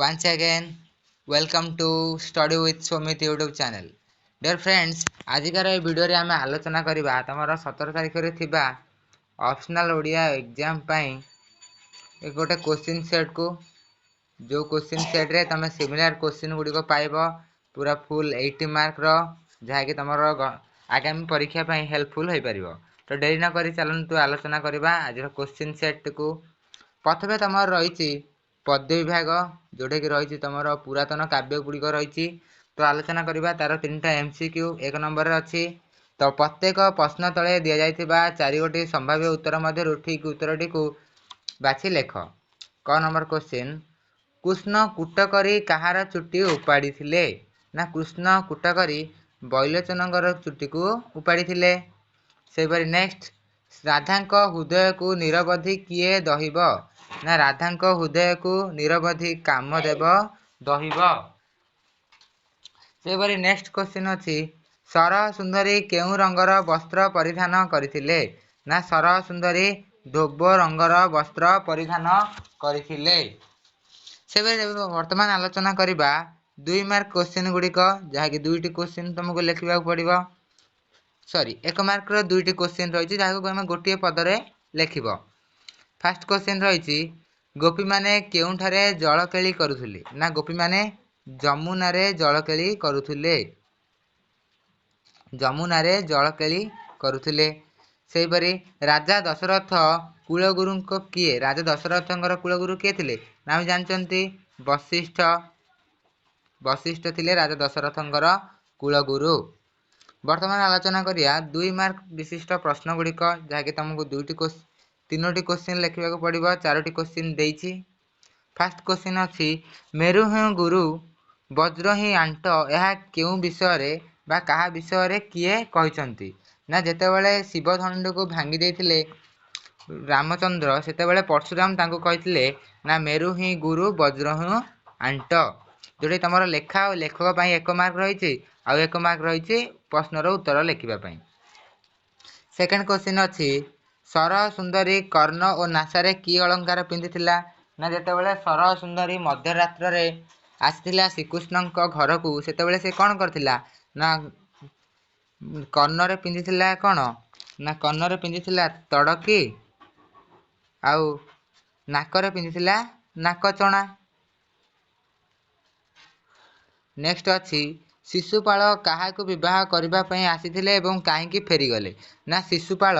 Once again, welcome to Study with Somit YouTube channel. Dear friends, आजिकार A video रे आमे आलोचना करिबा तमरो 17 तारिख रे थिबा ऑप्शनल ओडिया एग्जाम पई एक गोटे क्वेश्चन सेट को जो क्वेश्चन सेट रे तमे सिमिलर क्वेश्चन गुडी को पाइबो पूरा फुल 80 मार्क रो जहा कि तमरो आगामी परीक्षा पई हेल्पफुल होई परिबो। तो देरी न करी चलंतु आलोचना करिबा आज रो क्वेश्चन सेट को। प्रथमे तमरो रहिछि पद्य विभाग जोटे कि रही तुम पुरातन काव्य गुड़िक रही। तो आलोचना करवा तार 3टा एमसीक्यू एक नंबर अच्छी। तो प्रत्येक प्रश्न तले दि जाइथिबा 4 गोटी संभाव्य उत्तर मध्य ठीक उत्तरटी को बाछि लेख। क नंबर क्वेश्चन, कृष्ण कुटकरी कहार चुटी उपाड़ी थिले? ना कृष्ण कुटकरी बैलोचनकर चुटी को उपाड़ी थिले। से परि नेक्स्ट, राधांक हृदय को निरवधि किए दहिब? ना राधांक हृदय को निरवधि कामदेव दहिब। से परि नेक्स्ट क्वेश्चन अछि, सरह सुंदरी केउ रंगर वस्त्र परिधान करिथिले? ना सरह सुंदरी धोब रंगर वस्त्र परिधान करिथिले। से परि वर्तमान आलोचना करिबा 2 मार्क क्वेश्चन गुड़िक जहा कि 2टी क्वेश्चन तुमको लिखिबा पड़िबो। सॉरी 1 मार्क रो 2टी क्वेश्चन रही जहा को हम गोटे पद रे लिखिबो। फर्स्ट क्वेश्चन रही, गोपी माने केउठारे जलकेली करुथिले? ना गोपी माने जमुना रे जलकेली करुथिले। जमुना रे जलकेली करुथिले। सेहि परि राजा दशरथ कुलगुरु को किए? राजा दशरथंकर कुलगुरु किए थिले? ना हम जानचंती वशिष्ठ। वशिष्ठ थिले राजा दशरथंकर कुलगुरु। वर्तमान आलोचना करिया 2 मार्क विशिष्ट प्रश्न गुड़िक जहा कि तुमको 3टी क्वेश्चन लिखा पड़ो। 4टी क्वेश्चन देछि। फर्स्ट क्वेश्चन अच्छी, मेरु ही गुरु वज्र ही आंट यह क्यों विषय रे बा कहा विषय रे किए कहिसंती? ना जेतेबेले शिव धनुष को भांगी देथिले रामचंद्र सेतेबेले परशुराम तांको कहिथिले ना मेरु ही गुरु वज्र ही आंट। जोटे तुमर लेखा और लेखक पई 1 मार्क रही आ 1 मार्क रही प्रश्नर उत्तर लिखिबा पई। सेकंड क्वेश्चन अच्छी, सरह सुंदरी कर्ण और नासारे की अलंकार पिंधिथिला? ना जेतेबेले सरह सुंदरी मध्यरात्र रे आसिथिला श्रीकृष्ण घर को सेतेबेले से कौन करथिला? ना कर्ण रे पिंधिथिला कौन? ना कर्ण रे पिंधिथिला तड़की आउ नाक रे पिंधिथिला नाकचणा। नेक्स्ट अच्छी, शिशुपाल काहाकू विवाह करबा पई आसिथिले एवं काहेकि फेरी गले? ना शिशुपाल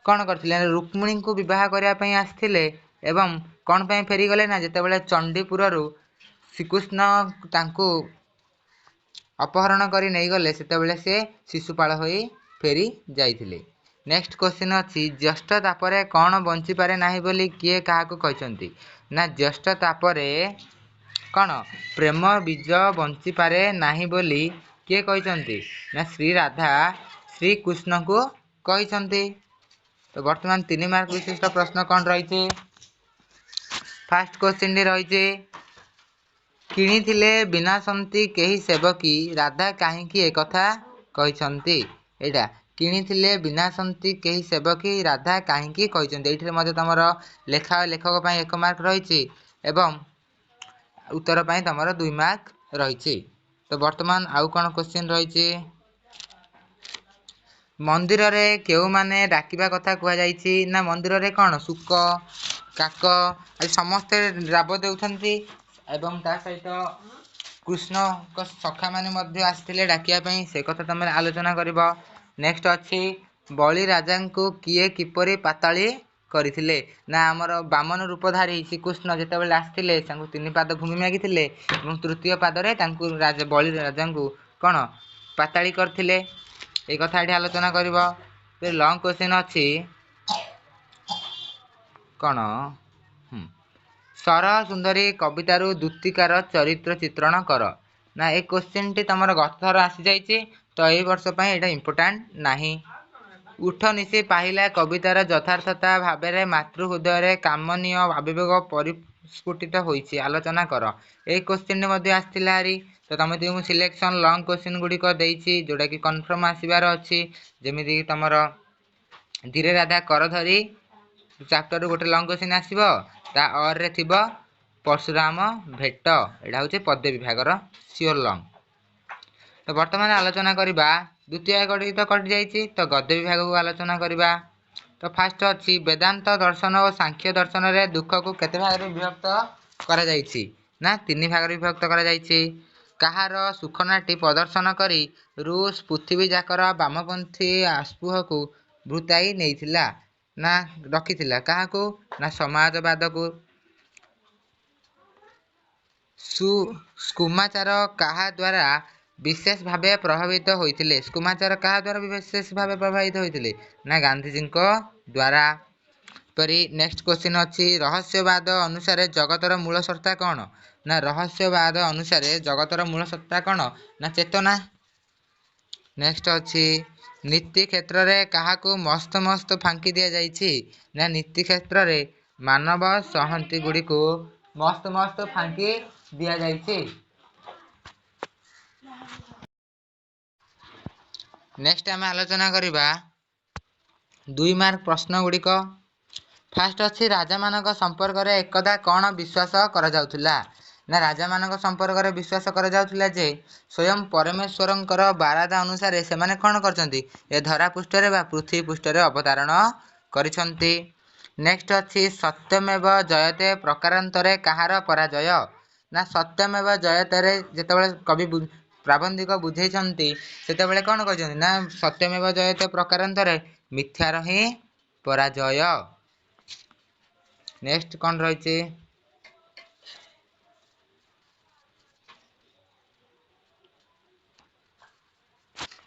कौन करथिले? रुक्मिणी को विवाह करबा पई आसिथिले एवं कौन पई फेरी गले? ना जेतेबेले चंडीपुर रु श्रीकृष्ण तांको अपहरण करी नहीं गले सेतेबेले से शिशुपाल होई फेरी जाइथिले। नेक्स्ट क्वेश्चन अच्छी, ज्येष्ठ तापरे कौन बंची पारे नाही बोली किए काहाकू कहिसंती? ना ज्येष्ठ तापरे कौन प्रेम बीज बंची पारे नाही बोली किए कहिसंती? ना श्री राधा श्री कृष्ण को कहिसंती। तो वर्तमान 3 मार्क विशिष्ट प्रश्न कौन रही? फर्स्ट क्वेश्चन रही, किणीथिले बिनासंती केही सेवकी राधा काहींकी एकथा कहिसंती? एटा किणीथिले बिनासंती केही सेवकी राधा काहींकी कहिसंती। एठिरे मध्ये तमर लेखा और लेखक पई 1 मार्क रही एवं उत्तर पई तमर 2 मार्क रही। तो वर्तमान आउ कोन क्वेश्चन रही, मंदिर रे केउ माने डाकिबा कथा कुआ जाईछि? ना मंदिर रे कौन सुक काक आ समस्त राब देउथंती एवं ता सहित कृष्ण को सखा माने मध्य आसिथिले डाकिया पई से कथा तमे आलोचना करिवो। नेक्स्ट अछि, बलि राजा को किए किपरि पाताली करिथिले? ना हमर वामन रूपधारी श्रीकृष्ण जेतेबेले आसिथिले तांको 3 पाद भूमि मागिथिले एवं तृतीय पाद रे तांको राजा बलि राजा को कोन पाताली करथिले। ए कथा एठी आलोचना करिवो। फिर लॉन्ग क्वेश्चन अछि कोन सरह सुंदरी कवितारू दूतिकार चरित्र चित्रण कर? ना ए क्वेश्चन टी तमर गथर आसी जाईछि तो ए वर्ष पई एटा इंपोर्टेंट नाही। उठ निसी पाहिला कवितार यथार्थता भाबरे मातृ हृदय रे कामनीय आवेग परिस्फुटित होईछि आलोचना कर। ए क्वेश्चन मध्ये आस्थिला हारी तो तमे दिउ सिलेक्शन लॉन्ग क्वेश्चन गुडी को देइछि जोटा कि कन्फर्म आसीबार अछि। जेमिति तमर धीरे राधा कर धरी चैप्टर गोटे लॉन्ग क्वेश्चन आसीबो ता और रे थिबो परशुराम भेट एटा हूँ पद्य विभागर सिओर लंग। तो वर्तमान आलोचना करवा द्वितीय गढ़ी तो कटि जाइए तो गद्य विभाग को आलोचना करवा। तो फास्ट अच्छी वेदांत दर्शन और सांख्य दर्शन रे दुख को केते भाग रे विभक्त करा जाइछि ना 3 भाग रे विभक्त करा जाइछि। कहार सुखनाटी प्रदर्शन करी रूस पृथ्वी जाकर वामपंथी आस्पुह को भृताई नेइथिला ना रखिथिला काहाकू ना समाजवाद को। स्कुमाचार कहा द्वारा विशेष भावे प्रभावित होइथिले। स्कुमाचार कहा द्वारा विशेष भावे प्रभावित होइथिले ना गांधीजी द्वारा। परी नेक्स्ट क्वेश्चन अच्छी रहस्यवाद अनुसार जगतर मूल सत्ता कौन ना रहस्यवाद अनुसार जगतर मूल सत्ता कौन ना चेतना। नेक्स्ट अच्छी नीति क्षेत्र रे काहाकू मस्त मस्त फांकी दिया जाइछि ना नीति क्षेत्र रे मानव सहंती गुडी को मस्त मस्त फांकी दिया जाइछि। नेक्स्ट आम आलोचना करिबा 2 मार्क प्रश्न गुड़िक। फास्ट अच्छी राजा मानक संपर्क रे एकदा कौन विश्वास करा जाउथिला ना राजा मानक संपर्क रे विश्वास करा जाउथिला जे स्वयं परमेश्वरंकर बारादा अनुसार से माने कौन करचंती ए धरा पृष्ठ रे बा पृथ्वी पृष्ठ रे अवतरण करिसंती। नेक्स्ट अच्छी सत्यमेव जयते प्रकारांतरे कहार पराजय ना सत्यमेव जयते रे जेतेबेले कवि प्राबंधिक बुझेइछंती सेतेबेले कौन कहछंती ना सत्यमेव जयते प्रकारांतरे मिथ्यार ही पराजय। नेक्स्ट कौन रही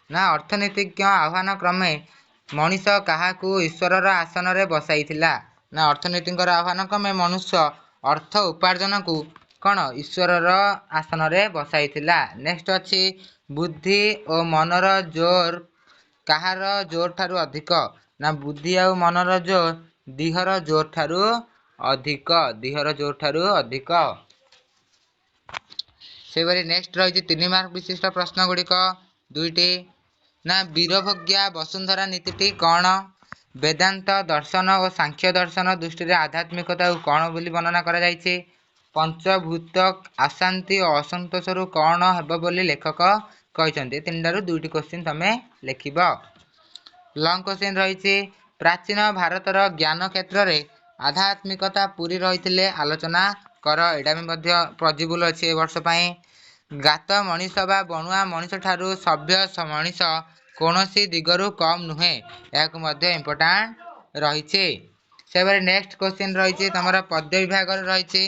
ना अर्थनीतिज्ञ आह्वान क्रमे मनीष काहाकू ईश्वरर आसन रे बसाइथिला ना अर्थनीतिज्ञर आह्वान क्रमे मनुष्य अर्थ उपार्जन को कौन ईश्वरर आसन रे बसाइथिला। नेक्स्ट अच्छी बुद्धि और मनर जोर कहार जोर ठारू अधिक ना बुद्धि और मनर जोर दिहर जोर ठारू अधिक दिहर जोर ठारू अधिक। से बारे नेक्स्ट रही 3 मार्क विशिष्ट प्रश्न गुड़िक 2टी ना वीरभोग्या वसुंधरा नीतिटी कौन वेदांत दर्शन और सांख्य दर्शन दृष्टि आध्यात्मिकता कौन बोली वर्णना करा जाइछि। पंचभूत अशांति और असंतोष रु कौन हेब बोली लेखक कहते 3टारू 2टी क्वेश्चन तमे लिखिब। लंग क्वेश्चन रही प्राचीन भारतर ज्ञान क्षेत्र रे आध्यात्मिकता पूरी रही आलोचना कर एटा भी पॉजिबल अच्छे वर्ष पाई। गात मनीष बा बणुआ मनीष ठारू सभ्य मनीष कौनसी दिगरु कम नुहे एक इम्पोर्टाट रही। से बारे नेक्स्ट क्वेश्चन रही तुम पद्य विभाग रही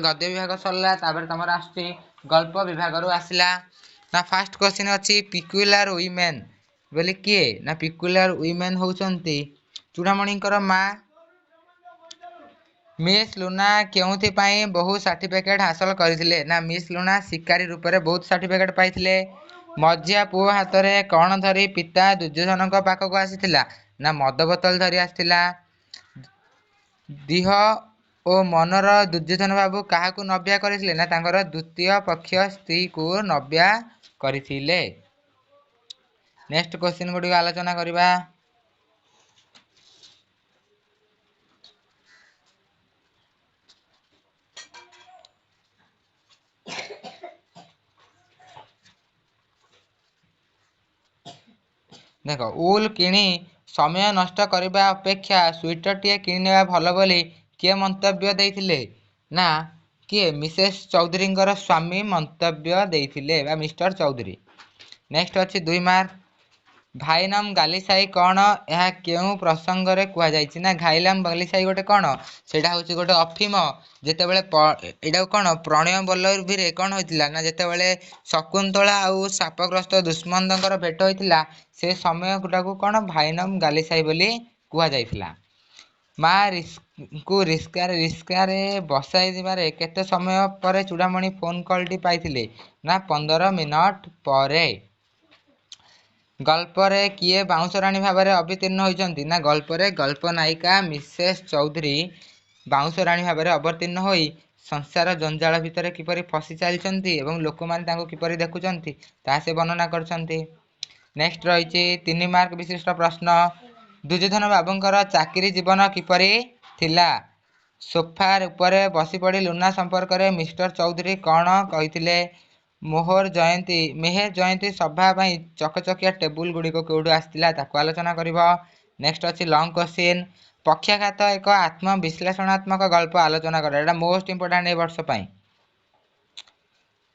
गद्य विभाग सरला तुम आसुची गल्प विभाग आसला ना। फास्ट क्वेश्चन अच्छी पिक्युलर वुमेन बोले किए ना पिक्युलर वुमेन होउचंती चूड़ामणिकर माँ। मिस लुना केउथि पाई बहुत सर्टिफिकेट हासिल करथिले ना मिस लुना शिकारी रूप में बहुत सर्टिफिकेट पाइथिले। मझिया पुओ हाथ में कौन धरी पिता दुर्योधन पाखक आसीथिला ना मद बोतल धरी आसीथिला। दिह ओ मनर दुर्योधन बाबू काहाकू नव्या करथिले ना तांकर द्वितीय पक्ष स्त्री को नव्या करथिले। नेक्स्ट क्वेश्चन गुडी आलोचना करिबा। देख उल किणी समय नष्ट करने अपेक्षा स्वेटर टे किने भल बोली किए मंतव्य देइथिले ना किए मिसेस चौधरी स्वामी मंतव्य देइथिले बा मिस्टर चौधरी। नेक्स्ट अच्छी 2 मार्क घाईलाम गालीसाई कौन यह क्यों प्रसंग रे कुआ जाइछि ना घाईलाम गालीसाई गोटे कौन सेटा होछि गोटे अफिम जेतेबेले एटा कौन प्रणय बल्लभी रे कौन होइतिला ना जेतेबेले शकुंतला आउ शापग्रस्त दुष्मंतकर भेट होइतिला से समय गुटाकू कौन भाईनाम गालीसाई बोली कुआ जाइतिला। माँ को रिस्का रे बसाई दिबारे केते समय पर चूड़ामणि फोन कॉल टी पाइथिले ना 15 मिनट पर। गल्परे किए बाउंसराणी भाव में अवतीर्ण होइचंती ना गल्परे गल्प नायिका मिसेस चौधरी बाउंसराणी भाव में अवतीर्ण होई संसार जंजाल भितर किपरि फसी चलती एवं लोक मैंने किपरि देखुंती ता से वर्णना करछंती। नेक्स्ट रही 3 मार्क विशिष्ट प्रश्न दुर्योधन बाबूंकर चाकरी जीवन किपरि थिला सोफार उपरे बसी पड़ी लुना संपर्क में मिस्टर चौधरी कौन कही मेहर जयंती सभा चकचकिया टेबुल गुड़िक कौटू आसाला आलोचना कर। नेक्स्ट अच्छी लंग क्वेश्चन पक्षाघात एक आत्म विश्लेषणात्मक गल्प आलोचना कर। एटा मोस्ट इंपोर्टेंट ए वर्ष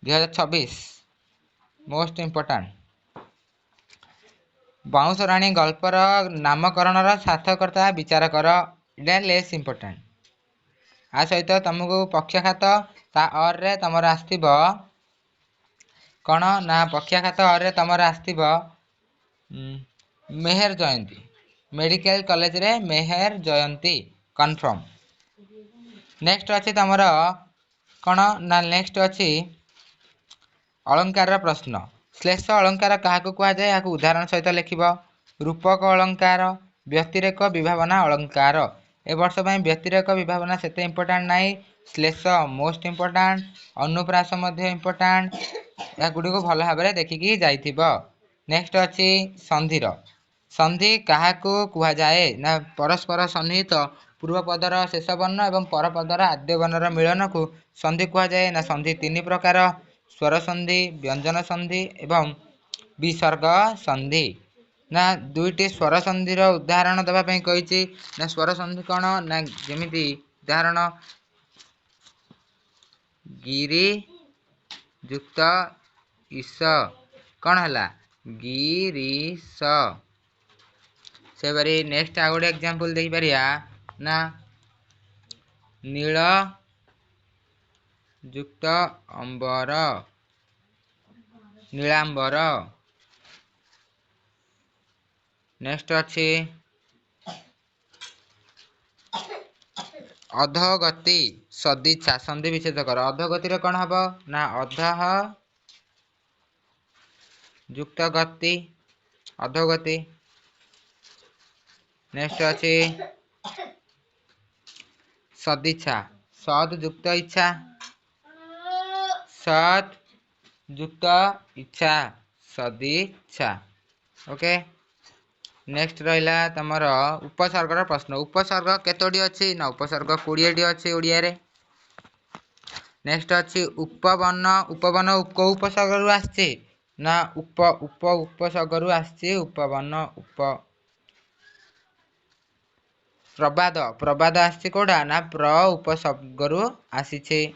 2026 मोस्ट इंपोर्टेंट। बाउंसराणी गल्पर नामकरण सार्थकता विचार कर। इटा लेस इंपोर्टेंट। आ सहित तुमको पक्षाघात ता और रे तमर आस्तिब कौन ना पक्षाघात और रे तमर आस्तिब मेहर जयंती मेडिकल कॉलेज रे मेहर जयंती कन्फर्म। नेक्स्ट अच्छी तमर कौन ना नेक्स्ट अच्छी अलंकार प्रश्न श्लेष अलंकार क्या कहुए या उदाहरण सहित लिख। रूपक अलंकार व्यतिरेक विभावना अलंकार ए वर्ष व्यतिरेक विभावना से इंपोर्टेंट नाई। श्लेष मोस्ट इंपोर्टेंट अनुप्रास इंपोर्टेंट या गुड़ी को भल भाव में देखिकी जाइथिब। नेक्स्ट अच्छी संधिर संधि क्या कहुए ना परस्पर सन्निहित पूर्व पदर शेष वर्ण और परपदर आद्य वर्णर मिलन को संधि कहुए ना। संधि तीन प्रकार स्वर संधि व्यंजन संधि एवं विसर्ग संधि ना। दुईटी स्वर संधि उदाहरण देवाई कही ना स्वर संधि कौन ना जमीती उदाहरण गिरी युक्त ईश कौन है गिरीश से बारी। नेक्स्ट आ गए एग्जांपल दे पारिया ना नील युक्त अंबर नीलांबर। नेक्स्ट अच्छी अधोगति सदिच्छा संधि विच्छेद कर। अधोगति कौन हम ना अधः युक्त गति अधोगति। नेक्स्ट अच्छी सदिच्छा सद युक्त इच्छा सद युक्त इच्छा सदिच्छा। ओके नेक्स्ट रहा तमर उपसर्गर प्रश्न उपसर्ग केतोटी अच्छी ना उपसर्ग 20 अच्छी ओडिया रे। नेक्स्ट अच्छी उपवन उपवन कौ उपसर्ग आसचे ना उपसर्ग आसचे उपवन उप। प्रबाद प्रबाद आसचे कोडा ना प्र उपसर्ग आसीचे।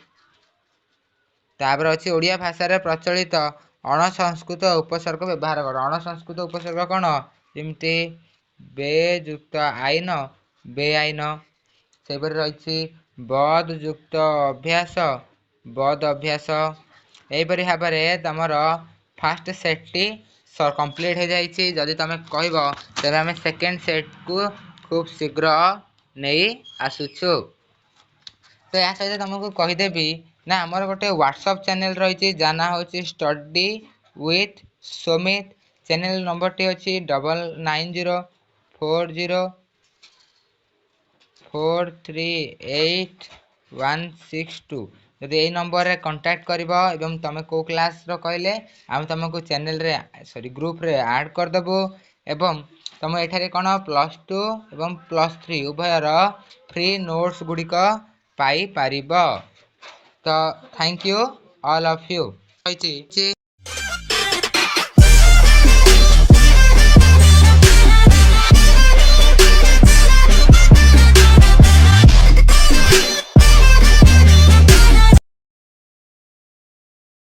तापर अच्छी ओडिया भाषा रे प्रचलित अणसंस्कृत उपसर्ग व्यवहार कर। अणसंस्कृत उपसर्ग कौन जमती बेयुक्त आईन बेआईन से रही बद युक्त अभ्यास बद अभ्यास। यहीपरि भाव में तुमर फास्ट सेट टी कंप्लीट हो जाइए। जदि तुम कह तेज आम सेकेंड सेट को खूब शीघ्र नहीं आसुचु। तो या सहित तुमको कहीदेवी ना आमर गोटे व्हाट्सएप चैनल रही जाना हूँ study with सोमित channel number T अच्छी 990404386162। जदि यही नंबर रे कांटेक्ट करिवो एवं तुम को क्लास रो कहले आम तुमको चैनल रे सॉरी ग्रुप रे ऐड कर देबो एवं तुम एठारे कोन +2 एवं +3 उभयर फ्री नोट्स गुड़िक पाई पारिबो। तो thank you all of you.